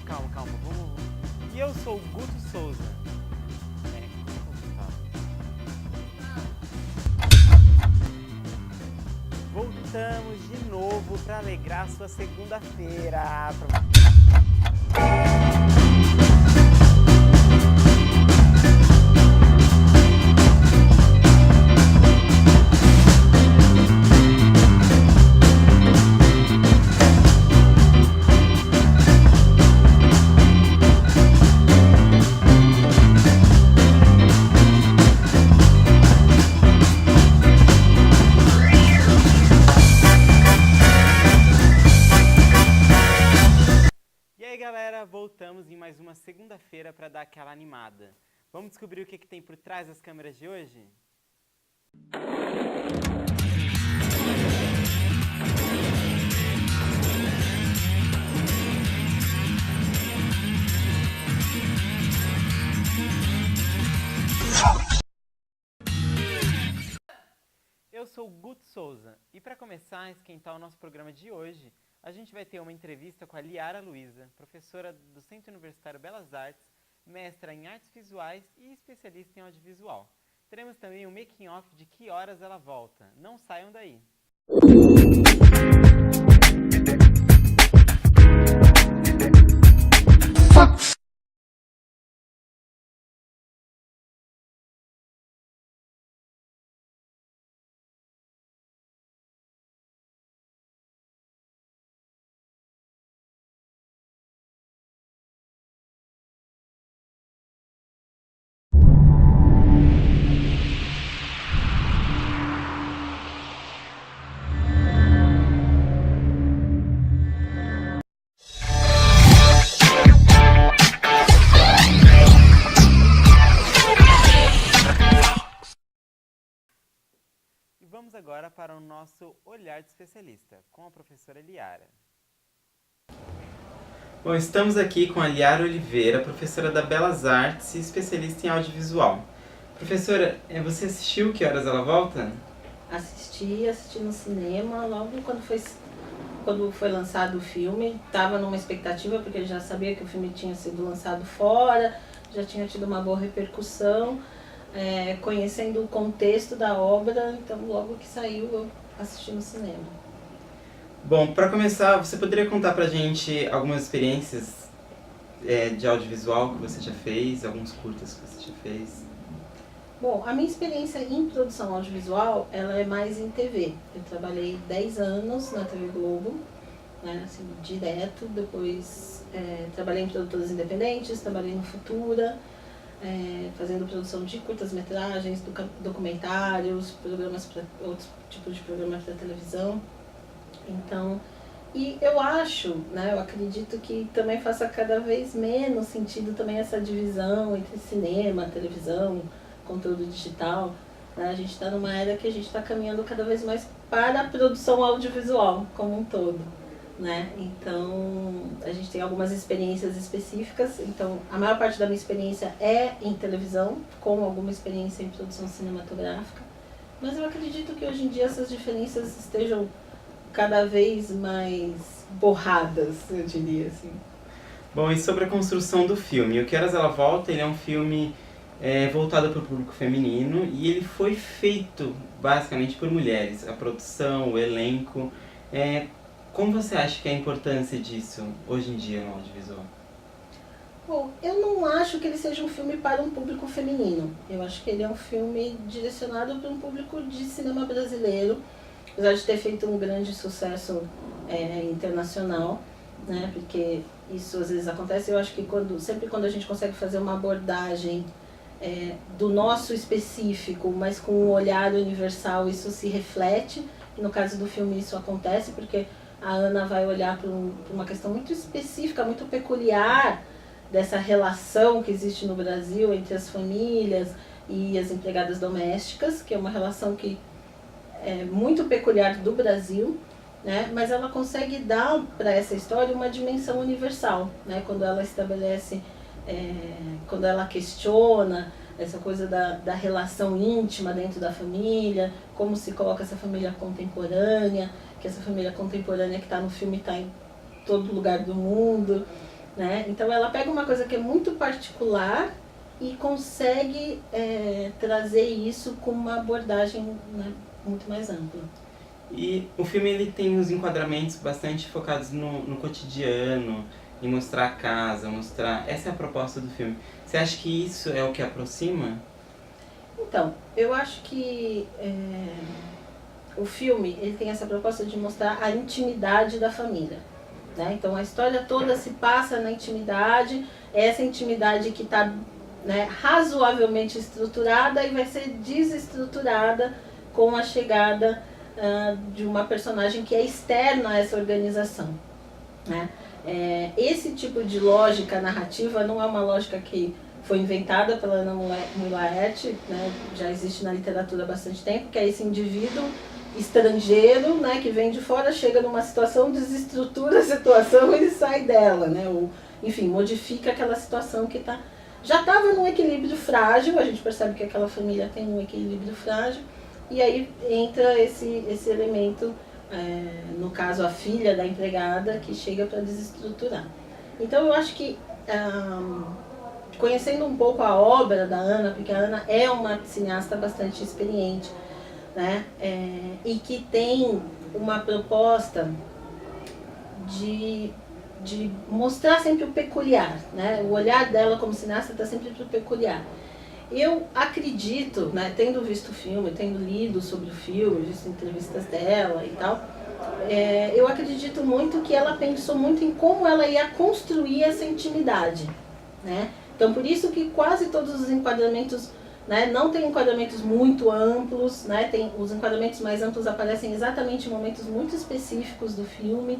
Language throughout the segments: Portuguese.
calma. Vamos. E eu sou o Guto Souza. Voltamos de novo para alegrar sua segunda-feira. Galera, voltamos em mais uma segunda-feira para dar aquela animada. Vamos descobrir o que tem por trás das câmeras de hoje? Eu sou o Guto Souza e para começar a esquentar o nosso programa de hoje, a gente vai ter uma entrevista com a Liara Luiza, professora do Centro Universitário Belas Artes, mestra em artes visuais e especialista em audiovisual. Teremos também um making-off de Que Horas Ela Volta. Não saiam daí! Vamos agora para o nosso Olhar de Especialista, com a professora Liara. Bom, estamos aqui com a Liara Oliveira, professora da Belas Artes e especialista em audiovisual. Professora, você assistiu Que Horas Ela Volta? Assisti no cinema, logo quando foi lançado o filme. Estava numa expectativa, porque já sabia que o filme tinha sido lançado fora, já tinha tido uma boa repercussão. Conhecendo o contexto da obra, então logo que saiu eu assisti no cinema. Bom, para começar, você poderia contar pra gente algumas experiências de audiovisual que você já fez, alguns curtas que você já fez? Bom, a minha experiência em produção audiovisual, ela é mais em TV. Eu trabalhei 10 anos na TV Globo, né, assim, direto, depois trabalhei em produtoras independentes, trabalhei no Futura, fazendo produção de curtas-metragens, documentários, outros tipos de programas para televisão. Então, e eu acho, né, eu acredito que também faça cada vez menos sentido também essa divisão entre cinema, televisão, conteúdo digital. Né? A gente está numa era que a gente está caminhando cada vez mais para a produção audiovisual como um todo. Né? Então, a gente tem algumas experiências específicas. Então, a maior parte da minha experiência é em televisão, com alguma experiência em produção cinematográfica. Mas eu acredito que hoje em dia essas diferenças estejam cada vez mais borradas, eu diria assim. Bom, e sobre a construção do filme? O Que Horas Ela Volta, ele é um filme voltado para o público feminino e ele foi feito basicamente por mulheres. A produção, o elenco. Como você acha que é a importância disso hoje em dia no audiovisual? Bom, eu não acho que ele seja um filme para um público feminino. Eu acho que ele é um filme direcionado para um público de cinema brasileiro, apesar de ter feito um grande sucesso internacional, né? Porque isso às vezes acontece. Eu acho que sempre quando a gente consegue fazer uma abordagem do nosso específico, mas com um olhar universal, isso se reflete. E no caso do filme isso acontece, porque a Ana vai olhar para uma questão muito específica, muito peculiar dessa relação que existe no Brasil entre as famílias e as empregadas domésticas, que é uma relação que é muito peculiar do Brasil, né? Mas ela consegue dar para essa história uma dimensão universal, né? Quando ela estabelece, quando ela questiona essa coisa da relação íntima dentro da família, como se coloca essa família contemporânea, que essa família contemporânea que está no filme está em todo lugar do mundo. né? Então ela pega uma coisa que é muito particular e consegue trazer isso com uma abordagem, né, muito mais ampla. E o filme ele tem os enquadramentos bastante focados no cotidiano, em mostrar a casa, mostrar... Essa é a proposta do filme. Você acha que isso é o que aproxima? Então, eu acho que o filme ele tem essa proposta de mostrar a intimidade da família, né? Então a história toda se passa na intimidade, essa intimidade que está, né, razoavelmente estruturada e vai ser desestruturada com a chegada de uma personagem que é externa a essa organização, né? Esse tipo de lógica narrativa não é uma lógica que foi inventada pela Ana Mulaert, né? Já existe na literatura há bastante tempo, que é esse indivíduo estrangeiro, né, que vem de fora, chega numa situação, desestrutura a situação e sai dela, né? Ou, enfim, modifica aquela situação que já estava num equilíbrio frágil, a gente percebe que aquela família tem um equilíbrio frágil, e aí entra esse elemento, no caso a filha da empregada, que chega para desestruturar. Então eu acho que, conhecendo um pouco a obra da Ana, porque a Ana é uma cineasta bastante experiente, né, e que tem uma proposta de mostrar sempre o peculiar, né? O olhar dela como cineasta está sempre para o peculiar. Eu acredito, né, tendo visto o filme, tendo lido sobre o filme, visto entrevistas dela e tal, eu acredito muito que ela pensou muito em como ela ia construir essa intimidade, né? Então por isso que quase todos os enquadramentos, né, não tem enquadramentos muito amplos, né? Os enquadramentos mais amplos aparecem exatamente em momentos muito específicos do filme,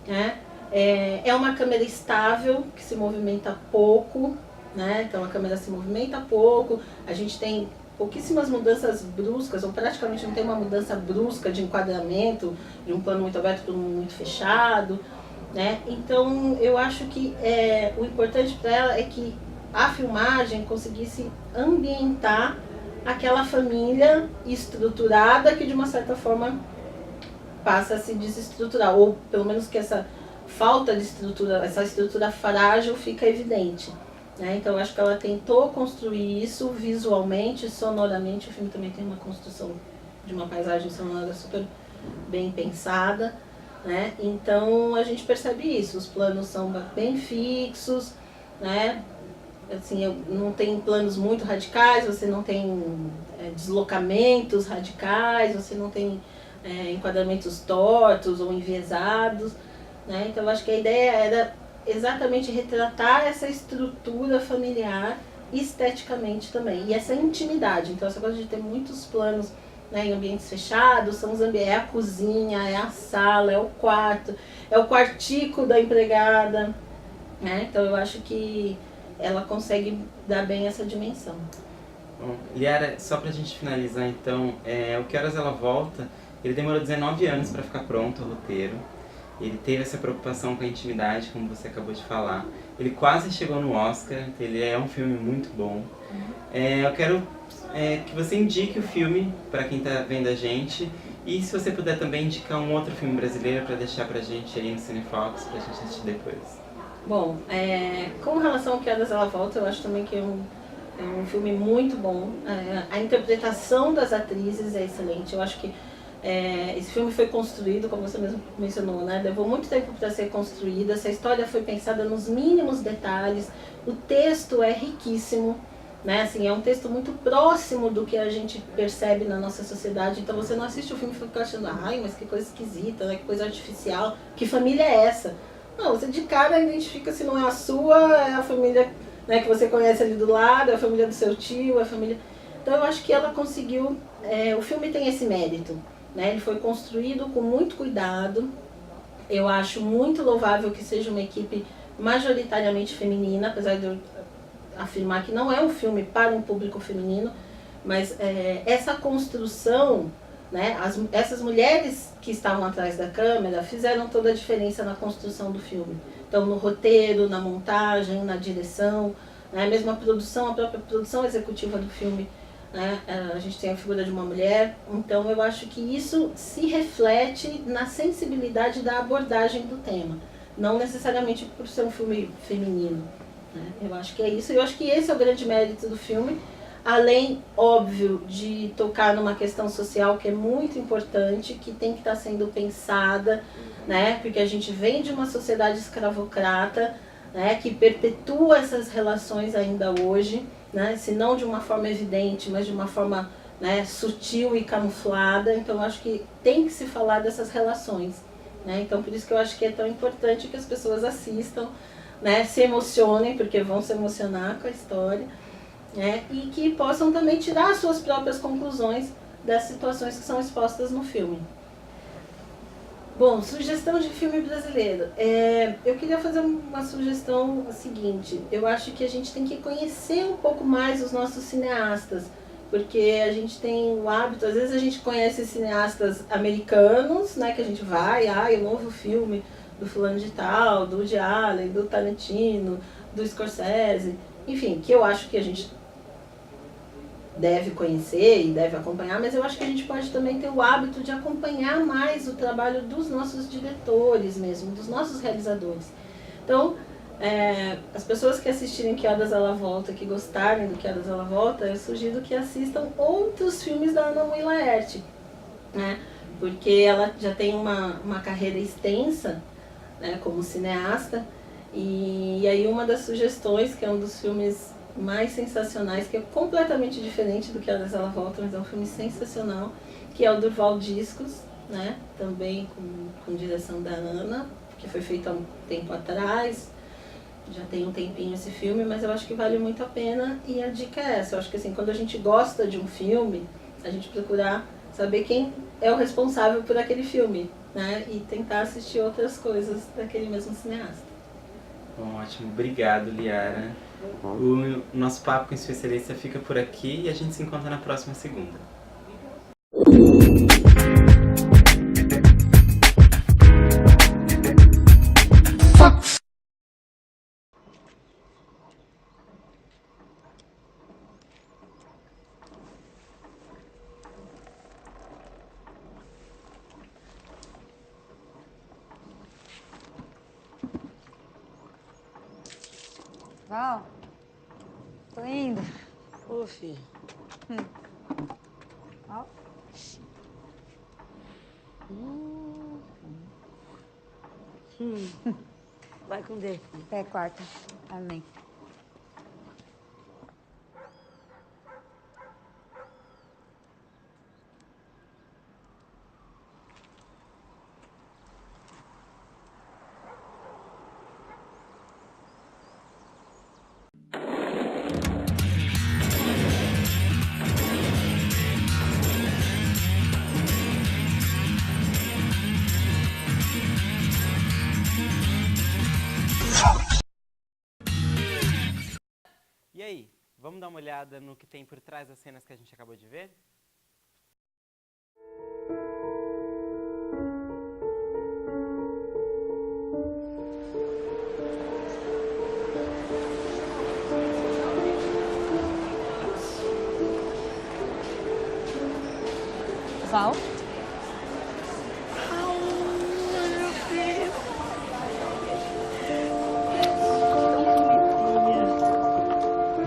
né? É uma câmera estável, que se movimenta pouco, né? Então a câmera se movimenta pouco, a gente tem pouquíssimas mudanças bruscas, ou praticamente não tem uma mudança brusca de enquadramento, de um plano muito aberto para um muito fechado, né? Então eu acho que o importante para ela é que a filmagem conseguisse ambientar aquela família estruturada que de uma certa forma passa a se desestruturar, ou pelo menos que essa falta de estrutura, essa estrutura frágil fica evidente, né? Então eu acho que ela tentou construir isso visualmente, sonoramente. O filme também tem uma construção de uma paisagem sonora super bem pensada, né? Então a gente percebe isso, os planos são bem fixos, né? Assim, não tem planos muito radicais, você não tem deslocamentos radicais, você não tem enquadramentos tortos ou enviesados, né? Então eu acho que a ideia era exatamente retratar essa estrutura familiar esteticamente também, e essa intimidade. Então essa coisa de ter muitos planos, né, em ambientes fechados, é a cozinha, é a sala, é o quarto, é o quartico da empregada, né? Então eu acho que ela consegue dar bem essa dimensão. Bom, Liara, só pra gente finalizar então, O Que Horas Ela Volta, ele demorou 19 anos para ficar pronto o roteiro. Ele teve essa preocupação com a intimidade, como você acabou de falar. Ele quase chegou no Oscar, ele é um filme muito bom. Eu quero que você indique o filme para quem está vendo a gente. E se você puder também indicar um outro filme brasileiro para deixar pra gente aí no Cinefox, pra gente assistir depois. Bom, com relação ao Que Horas Ela Volta, eu acho também que é um filme muito bom. A interpretação das atrizes é excelente. Eu acho que esse filme foi construído, como você mesmo mencionou, né? Levou muito tempo para ser construído. Essa história foi pensada nos mínimos detalhes. O texto é riquíssimo, né? Assim, é um texto muito próximo do que a gente percebe na nossa sociedade. Então você não assiste o filme e fica achando, ai, mas que coisa esquisita, né? Que coisa artificial. Que família é essa? Não, você de cara identifica se não é a sua, é a família, né, que você conhece ali do lado, é a família do seu tio, é a família... Então eu acho que ela conseguiu... o filme tem esse mérito, né? Ele foi construído com muito cuidado. Eu acho muito louvável que seja uma equipe majoritariamente feminina, apesar de eu afirmar que não é um filme para um público feminino, mas essa construção, né, essas mulheres que estavam atrás da câmera fizeram toda a diferença na construção do filme. Então, no roteiro, na montagem, na direção, né, mesmo a própria produção executiva do filme, né, a gente tem a figura de uma mulher. Então, eu acho que isso se reflete na sensibilidade da abordagem do tema, não necessariamente por ser um filme feminino, né? Eu acho que é isso, eu acho que esse é o grande mérito do filme, além, óbvio, de tocar numa questão social que é muito importante, que tem que estar sendo pensada, né? Porque a gente vem de uma sociedade escravocrata, né? Que perpetua essas relações ainda hoje, né? Se não de uma forma evidente, mas de uma forma, né, sutil e camuflada. Então eu acho que tem que se falar dessas relações, né? Então por isso que eu acho que é tão importante que as pessoas assistam, né? Se emocionem, porque vão se emocionar com a história, né? E que possam também tirar as suas próprias conclusões das situações que são expostas no filme. Bom, sugestão de filme brasileiro. Eu queria fazer uma sugestão seguinte. Eu acho que a gente tem que conhecer um pouco mais os nossos cineastas, porque a gente tem o hábito, às vezes a gente conhece cineastas americanos, né, que a gente vai, o novo filme do fulano de tal, do Woody Allen, do Tarantino, do Scorsese, enfim, que eu acho que a gente deve conhecer e deve acompanhar, mas eu acho que a gente pode também ter o hábito de acompanhar mais o trabalho dos nossos diretores mesmo, dos nossos realizadores. Então, as pessoas que assistirem Que Horas Ela Volta, que gostarem do Que Horas Ela Volta, eu sugiro que assistam outros filmes da Ana Mui Laerte, né? Porque ela já tem uma carreira extensa, né, como cineasta, e aí uma das sugestões, que é um dos filmes mais sensacionais, que é completamente diferente do Que Horas Ela Volta, mas é um filme sensacional, que é o Durval Discos, né? Também com direção da Ana, que foi feito há um tempo atrás, já tem um tempinho esse filme, mas eu acho que vale muito a pena, e a dica é essa. Eu acho que assim, quando a gente gosta de um filme, a gente procurar saber quem é o responsável por aquele filme, né? E tentar assistir outras coisas daquele mesmo cineasta. Bom, ótimo. Obrigado, Liara. O nosso papo com o especialista fica por aqui e a gente se encontra na próxima segunda. Val, tô indo. Ô, filho. Ó. Vai com Deus. Até quarta. Amém. E aí, vamos dar uma olhada no que tem por trás das cenas que a gente acabou de ver? Val?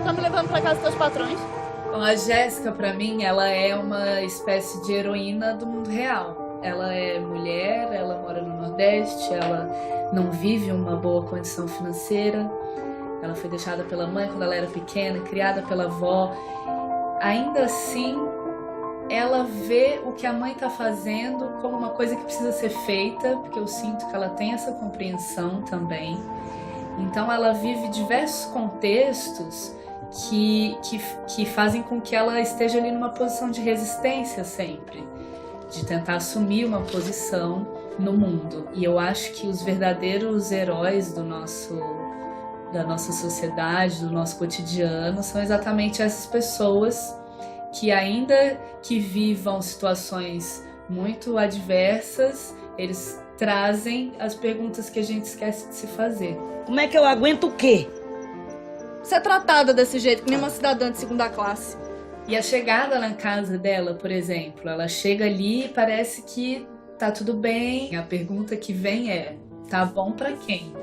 Tá me levando pra casa dos teus patrões? Bom, a Jéssica, pra mim, ela é uma espécie de heroína do mundo real. Ela é mulher, ela mora no Nordeste, ela não vive uma boa condição financeira. Ela foi deixada pela mãe quando ela era pequena, criada pela avó. Ainda assim, ela vê o que a mãe está fazendo como uma coisa que precisa ser feita, porque eu sinto que ela tem essa compreensão também. Então ela vive diversos contextos que fazem com que ela esteja ali numa posição de resistência sempre, de tentar assumir uma posição no mundo. E eu acho que os verdadeiros heróis da nossa sociedade, do nosso cotidiano, são exatamente essas pessoas que, ainda que vivam situações muito adversas, eles trazem as perguntas que a gente esquece de se fazer. Como é que eu aguento o quê? Ser tratada desse jeito, que nem uma cidadã de segunda classe. E a chegada na casa dela, por exemplo, ela chega ali e parece que tá tudo bem. A pergunta que vem é: Tá bom pra quem?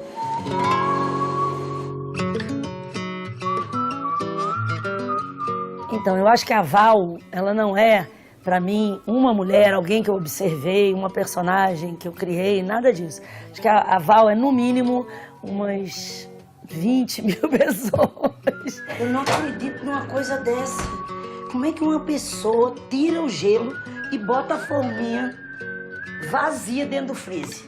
Então, eu acho que a Val, ela não é, pra mim, uma mulher, alguém que eu observei, uma personagem que eu criei, nada disso. Acho que a Val é, no mínimo, umas 20 mil pessoas. Eu não acredito numa coisa dessa. Como é que uma pessoa tira o gelo e bota a forminha vazia dentro do freezer?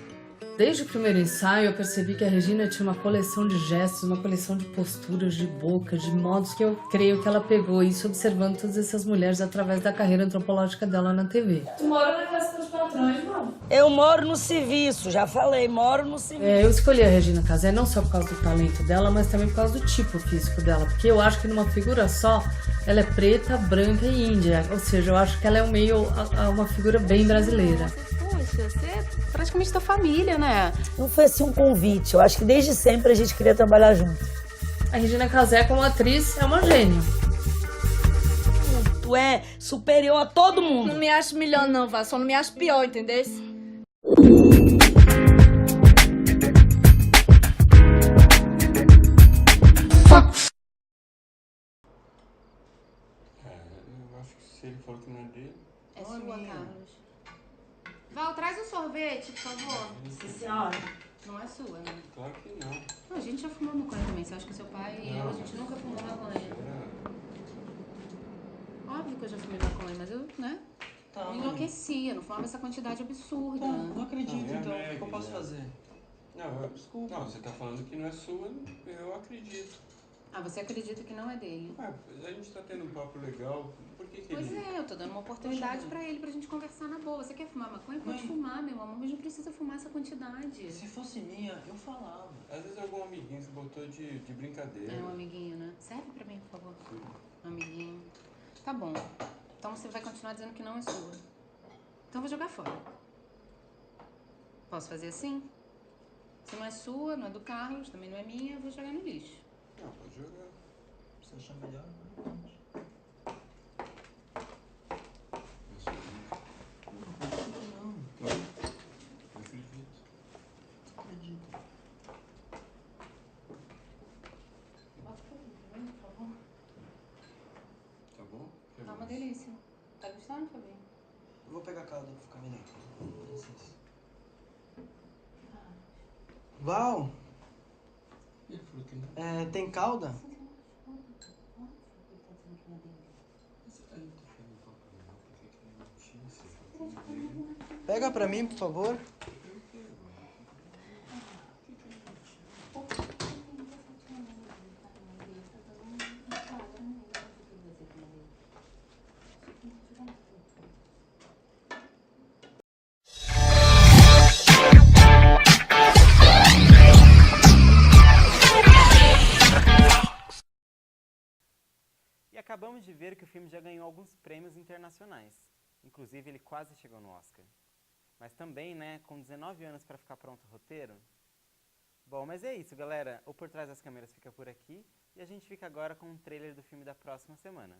Desde o primeiro ensaio, eu percebi que a Regina tinha uma coleção de gestos, uma coleção de posturas, de boca, de modos que eu creio que ela pegou isso observando todas essas mulheres através da carreira antropológica dela na TV. Tu mora na casa dos patrões, mano? Eu moro no serviço, já falei, moro no serviço. Eu escolhi a Regina Casé não só por causa do talento dela, mas também por causa do tipo físico dela. Porque eu acho que numa figura só, ela é preta, branca e índia. Ou seja, eu acho que ela é uma figura bem brasileira. Poxa, você é praticamente da família, né? Não foi assim um convite, eu acho que desde sempre a gente queria trabalhar junto. A Regina Casé, como atriz, é uma gênia. Tu é superior a todo mundo. Não me acho melhor não, Val. Só não me acho pior, entendeu? Eu acho que se ele falou que não é dele... É sua, Carlos. Val, traz o sorvete, por favor. Sim, senhora. Não é sua, né? Claro que não. Não, a gente já fumou maconha também. Você acha que seu pai e eu, a gente nunca fumou maconha. Óbvio que eu já fumei maconha, mas eu, né? Tá, Me enlouquecia, não fumava essa quantidade absurda. Tá, não acredito, Não, é então. O Meg, que eu posso né? fazer? Não, Desculpa. não, você tá falando que não é sua, eu acredito. Ah, você acredita que não é dele? Ah, a gente tá tendo um papo legal, por que que Pois ele... é, eu tô dando uma oportunidade pra ele, pra gente conversar na boa. Você quer fumar maconha? Pode Mãe. fumar, meu amor, mas não precisa fumar essa quantidade. Se fosse minha, eu falava. Às vezes algum amiguinho se botou de brincadeira. É um amiguinho, né? Serve pra mim, por favor. Um amiguinho. Tá bom. Então você vai continuar dizendo que não é sua. Então eu vou jogar fora. Posso fazer assim? Se não é sua, não é do Carlos, também não é minha, eu vou jogar no lixo. Não, pode jogar. Você acha melhor? Não, Eu acredito. acredito. Bota pra mim, por favor. Tá bom? Que Tá uma mais? delícia. Tá gostando, Fabinho? Eu vou pegar a calda pra ficar melhor. Dá licença. Val, Ele falou que não. tem calda? Você tá falando um papo legal, por que que ele mentiu? Você falou que não é dele. Pega pra mim, por favor. E acabamos de ver que o filme já ganhou alguns prêmios internacionais. Inclusive, ele quase chegou no Oscar. Mas também, né, com 19 anos para ficar pronto o roteiro. Bom, mas é isso, galera. O Por Trás das Câmeras fica por aqui. E a gente fica agora com um trailer do filme da próxima semana.